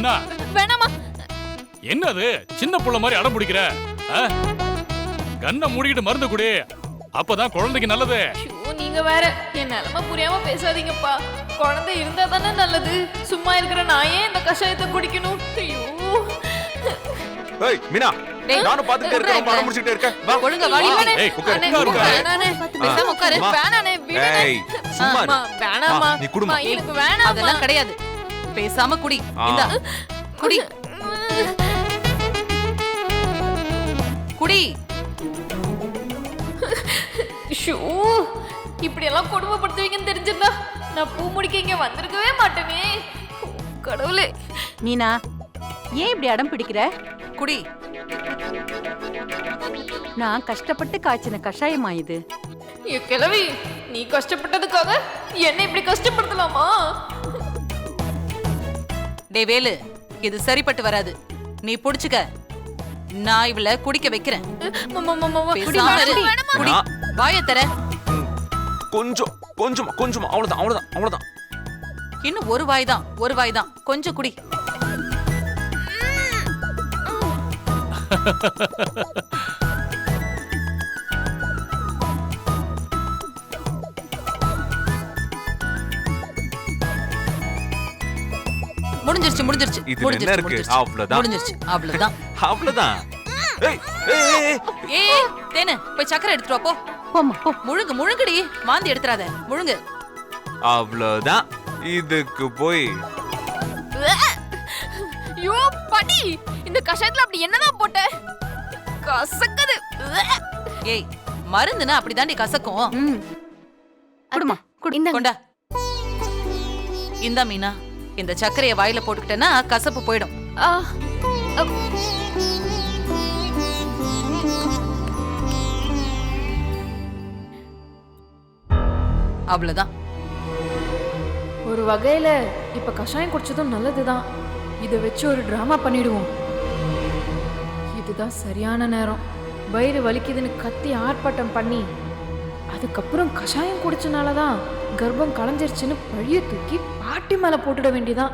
மீனா வேணாமா. என்னது சின்ன புள்ள மாதிரி அடம் பிடிக்கிற? கண்ணை மூடிக்கிட்டு மருந்து குடி, அப்பதான் குழந்தைக்கு நல்லது. நீங்க வேற என் நிலைமை புரியாம பேசாதீங்கப்பா. குழந்தை இருந்தா தானே நல்லது. சும்மா இருக்கிற நான் ஏன் இந்த கஷாயத்தை குடிக்கணும்? ஐயோ ஏய் மீனா, நானும் பாத்துட்டே இருக்கேன், படம் முடிச்சிட்டே இருக்கேன். வா ஒழுங்கா வாடி. ஏய் உட்காரு. வேணானே. பேசாம உட்காரு. வேணானே விடுனே. ஏய் சும்மா இரு. வேணாமா. நீ குடுமா. எனக்கு வேணாமா. அதெல்லாம் கிடையாது. பேசாம குடி. இந்தா குடி. குடி. ஷூ, இப்படி எல்லாம் கொடுமைப்படுத்துவீங்கன்னு தெரிஞ்சிருந்தா நான் பூ முடிக்க இங்க வந்திருக்கவே மாட்டேனே. கடவுளே. மீனா, ஏன் இப்படி அடம் பிடிக்கிற? குடி. நான் கஷ்டப்பட்டு காய்ச்சின கஷாயமா இது? கிழவி, நீ கஷ்டப்பட்டதுக்காக என்ன இப்படி கஷ்டப்படுத்தலாமா? டே வேலு, இது சரிப்பட்டு வராது. நீ புடிச்சுக்க. நான் இவளை குடிக்க வைக்கிறேன். பேசாம இரு. குடி. வாயை தர. கொஞ்சம் கொஞ்சமா கொஞ்சமா, அவ்வளவுதான். இன்னும் ஒரு வாய் தான். கொஞ்சம் குடி. முடிஞ்சிருச்சு. இதுல என்ன இருக்கு? அவ்வளவுதான். ஏய் ஏய் ஏய் ஏய் தேனு, போய் சக்கரை எடுத்துட்டு வா போ. போம்மா போ. முழுங்குடி. வாந்தி எடுத்துறாத. முழுங்கு. அவ்வளவுதான். இதுக்கு போய் ஐயோ பாட்டி, இந்த கஷாயத்துல அப்படி என்னதான் போட்ட? கசக்குது. ஏய், மருந்துனா அப்படிதாண்டி கசக்கும். குடுமா குடி. கொண்டா. இந்தா மீனா, இந்த சர்க்கரையை வாயில போட்டுக்கிட்டேன்னா கசப்பு போயிடும். அவ்வளவுதான். ஒரு வகையில இப்ப கஷாயம் குடிச்சதும் நல்லதுதான். இதை வச்சு ஒரு டிராமா பண்ணிடுவோம். இதுதான் சரியான நேரம். வயிறு வலிக்குதுன்னு கத்தி ஆர்ப்பாட்டம் பண்ணி அதுக்கப்புறம் கஷாயம் குடிச்சனாலதான் கர்ப்பம் களைஞ்சிருச்சுன்னு பழிய தூக்கி பாட்டி மேல போட்டுட வேண்டியதான்.